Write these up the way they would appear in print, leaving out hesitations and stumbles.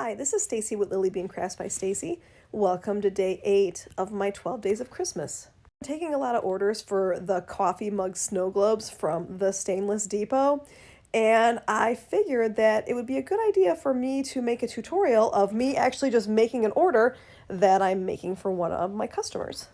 Hi, this is Stacy with Lily Bean Crafts by Stacy. Welcome to day 8 of my 12 days of Christmas. I'm taking a lot of orders for the coffee mug snow globes from the Stainless Depot, and I figured that it would be a good idea for me to make a tutorial of me actually just making an order that I'm making for one of my customers.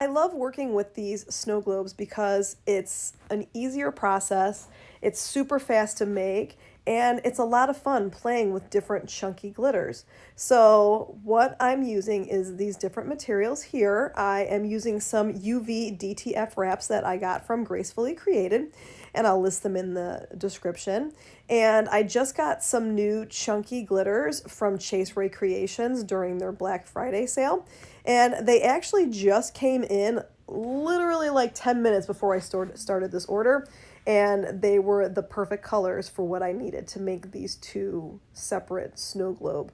I love working with these snow globes because it's an easier process, it's super fast to make, and it's a lot of fun playing with different chunky glitters. So what I'm using is these different materials here. I am using some UV DTF wraps that I got from Gracefully Created, and I'll list them in the description. And I just got some new chunky glitters from Chase Ray Creations during their Black Friday sale. And they actually just came in literally like 10 minutes before I started this order. And they were the perfect colors for what I needed to make these two separate snow globe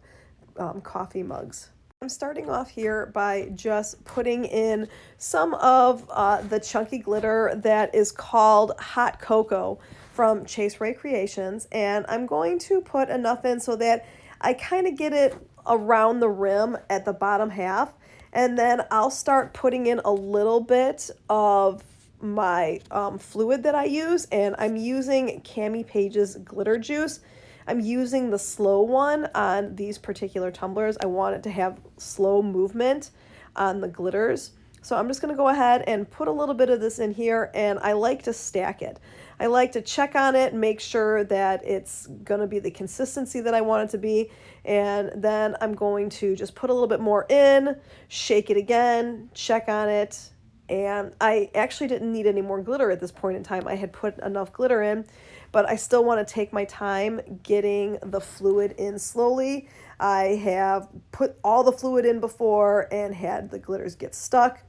coffee mugs. I'm starting off here by just putting in some of the chunky glitter that is called Hot Cocoa from Chase Ray Creations, and I'm going to put enough in so that I kind of get it around the rim at the bottom half, and then I'll start putting in a little bit of my fluid that I use, and I'm using Camipaige's glitter juice. I'm using the slow one on these particular tumblers. I want it to have slow movement on the glitters. So I'm just going to go ahead and put a little bit of this in here, and I like to stack it. I like to check on it, make sure that it's going to be the consistency that I want it to be, and then I'm going to just put a little bit more in, shake it again, check on it, and I actually didn't need any more glitter at this point in time. I had put enough glitter in, but I still want to take my time getting the fluid in slowly. I have put all the fluid in before and had the glitters get stuck.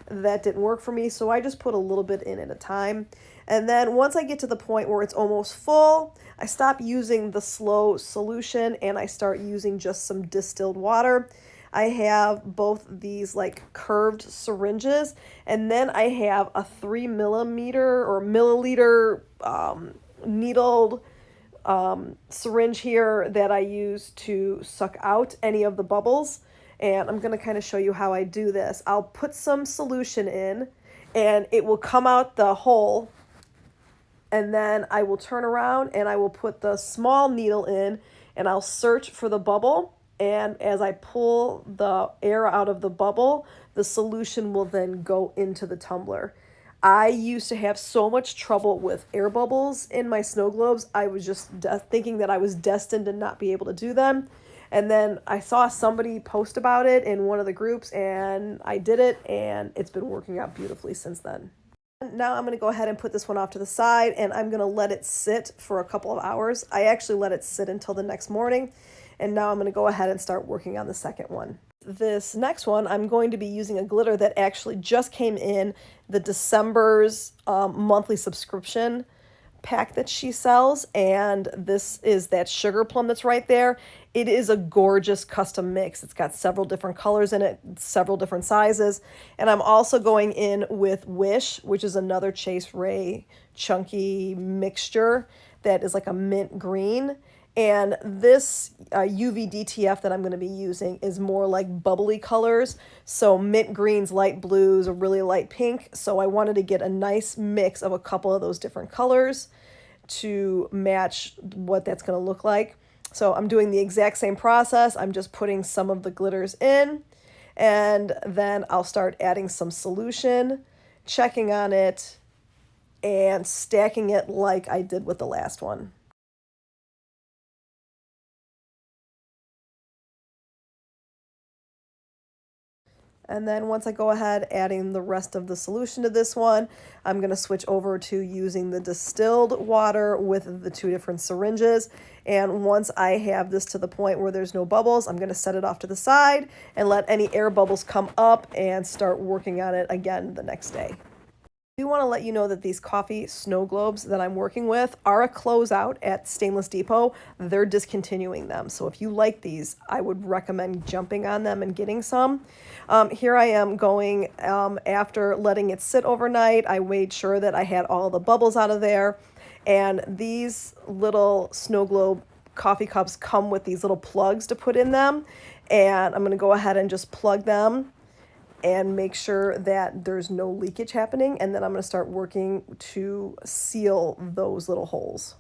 That didn't work for me, so I just put a little bit in at a time. And then once I get to the point where it's almost full, I stop using the slow solution and I start using just some distilled water. I have both these like curved syringes, and then I have a 3 millimeter or milliliter needled syringe here that I use to suck out any of the bubbles. And I'm going to kind of show you how I do this. I'll put some solution in and it will come out the hole, and then I will turn around and I will put the small needle in and I'll search for the bubble. And as I pull the air out of the bubble, the solution will then go into the tumbler. I used to have so much trouble with air bubbles in my snow globes. I was just thinking that I was destined to not be able to do them. And then I saw somebody post about it in one of the groups, and I did it, and it's been working out beautifully since then. Now I'm going to go ahead and put this one off to the side, and I'm going to let it sit for a couple of hours. I actually let it sit until the next morning, and now I'm going to go ahead and start working on the second one. This next one, I'm going to be using a glitter that actually just came in the December's monthly subscription pack that she sells, and this is that sugar plum that's right there. It is a gorgeous custom mix. It's got several different colors in it, several different sizes, and I'm also going in with Wish, which is another Chase Ray chunky mixture that is like a mint green. And this UV DTF that I'm going to be using is more like bubbly colors. So mint greens, light blues, a really light pink. So I wanted to get a nice mix of a couple of those different colors to match what that's going to look like. So I'm doing the exact same process. I'm just putting some of the glitters in, and then I'll start adding some solution, checking on it, and stacking it like I did with the last one. And then once I go ahead adding the rest of the solution to this one, I'm going to switch over to using the distilled water with the two different syringes. And once I have this to the point where there's no bubbles, I'm going to set it off to the side and let any air bubbles come up and start working on it again the next day. I do want to let you know that these coffee snow globes that I'm working with are a closeout at Stainless Depot. They're discontinuing them. So if you like these, I would recommend jumping on them and getting some. Here I am going after letting it sit overnight. I made sure that I had all the bubbles out of there. And these little snow globe coffee cups come with these little plugs to put in them. And I'm going to go ahead and just plug them and make sure that there's no leakage happening. And then I'm going to start working to seal those little holes.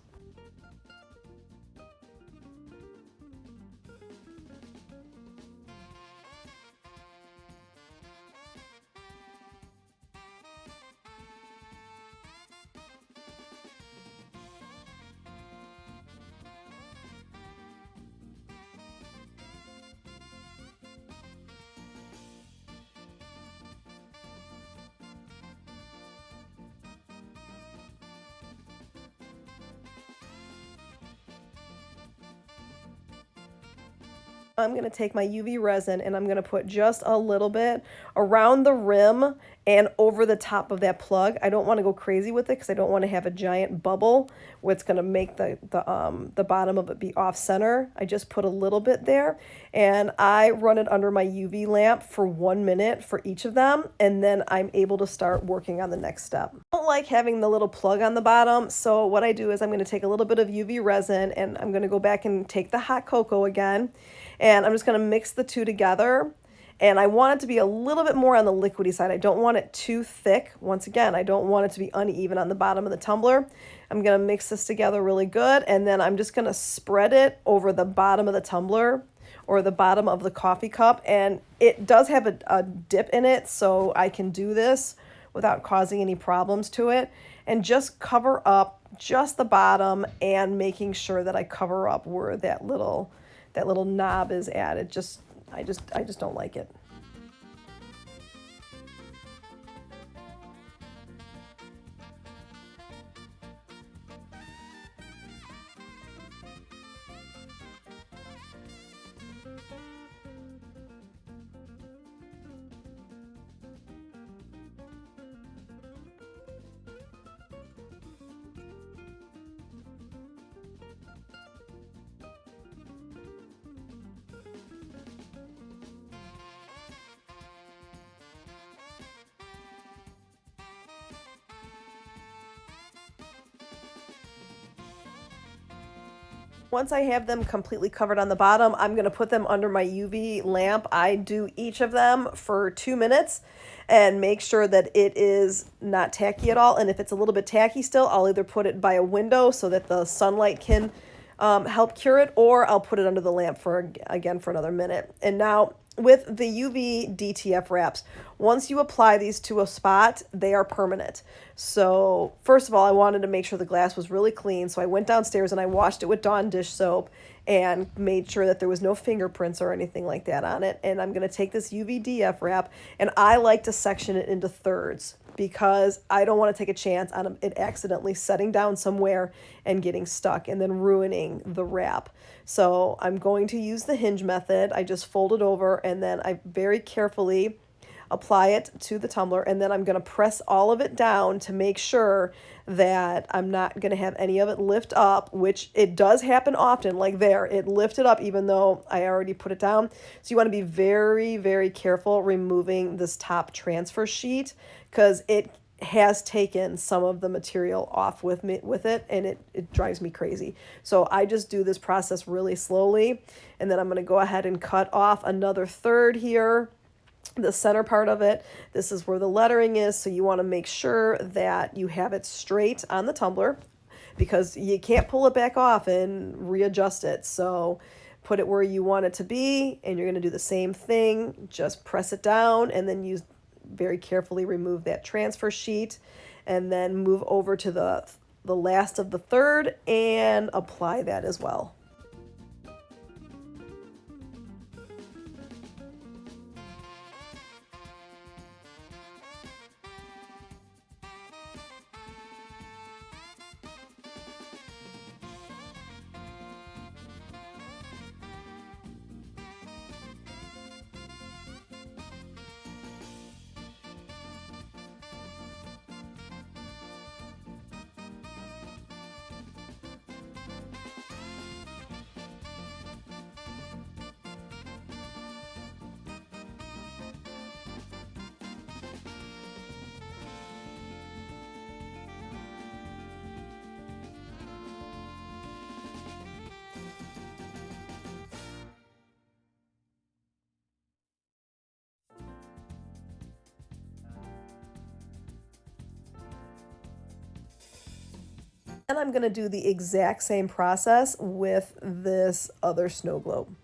I'm going to take my UV resin and I'm going to put just a little bit around the rim and over the top of that plug. I don't want to go crazy with it because I don't want to have a giant bubble where it's going to make the bottom of it be off center. I just put a little bit there and I run it under my UV lamp for 1 minute for each of them, and then I'm able to start working on the next step. I don't like having the little plug on the bottom, so what I do is I'm going to take a little bit of UV resin and I'm going to go back and take the hot cocoa again. And I'm just going to mix the two together. And I want it to be a little bit more on the liquidy side. I don't want it too thick. Once again, I don't want it to be uneven on the bottom of the tumbler. I'm going to mix this together really good. And then I'm just going to spread it over the bottom of the tumbler or the bottom of the coffee cup. And it does have a dip in it, so I can do this without causing any problems to it. And just cover up just the bottom and making sure that I cover up where that little knob is at. I just don't like it. Once I have them completely covered on the bottom, I'm going to put them under my UV lamp. I do each of them for 2 minutes and make sure that it is not tacky at all. And if it's a little bit tacky still, I'll either put it by a window so that the sunlight can help cure it, or I'll put it under the lamp for another minute. And now with the UV DTF wraps, once you apply these to a spot, they are permanent. So first of all, I wanted to make sure the glass was really clean. So I went downstairs and I washed it with Dawn dish soap and made sure that there was no fingerprints or anything like that on it. And I'm going to take this UV DF wrap, and I like to section it into thirds because I don't want to take a chance on it accidentally setting down somewhere and getting stuck and then ruining the wrap. So I'm going to use the hinge method. I just fold it over and then I very carefully apply it to the tumbler, and then I'm going to press all of it down to make sure that I'm not going to have any of it lift up, which it does happen often. Like there, it lifted up even though I already put it down. So you want to be very, very careful removing this top transfer sheet because it has taken some of the material off with it, and it drives me crazy. So I just do this process really slowly, and then I'm going to go ahead and cut off another third here. The center part of it, this is where the lettering is, so you want to make sure that you have it straight on the tumbler because you can't pull it back off and readjust it. So put it where you want it to be, and you're going to do the same thing. Just press it down and then use very carefully remove that transfer sheet, and then move over to the last of the third and apply that as well. And I'm going to do the exact same process with this other snow globe.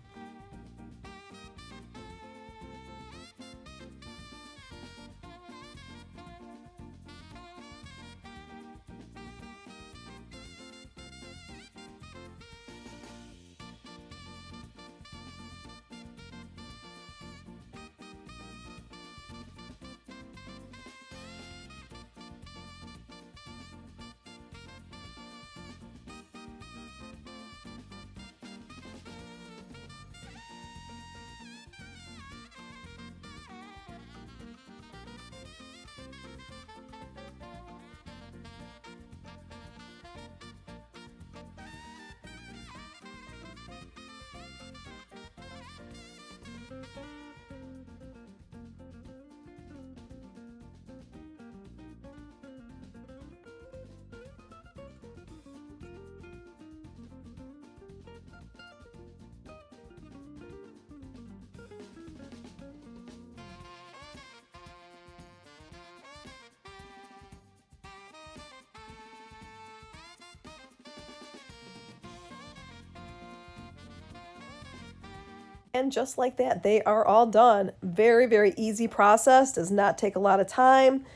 And just like that, they are all done. Very, very easy process, does not take a lot of time.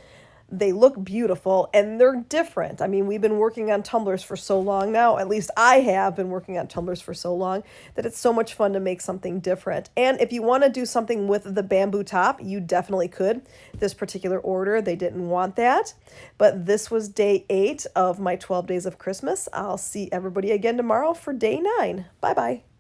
They look beautiful and they're different. I mean, we've been working on tumblers for so long now, at least I have been working on tumblers for so long, that it's so much fun to make something different. And if you want to do something with the bamboo top, you definitely could. This particular order, they didn't want that. But this was day 8 of my 12 days of Christmas. I'll see everybody again tomorrow for day 9. Bye-bye.